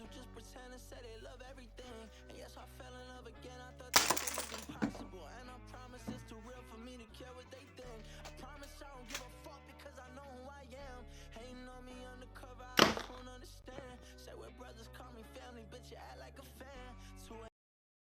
who just pretend and say they love everything. And yes, I fell in love again, I thought this shit was impossible. And I promise it's too real for me to care what they think. I promise I don't give a fuck because I know who I am. Hating on me undercover, I just won't understand. Say we're brothers, call me family, bitch, you act like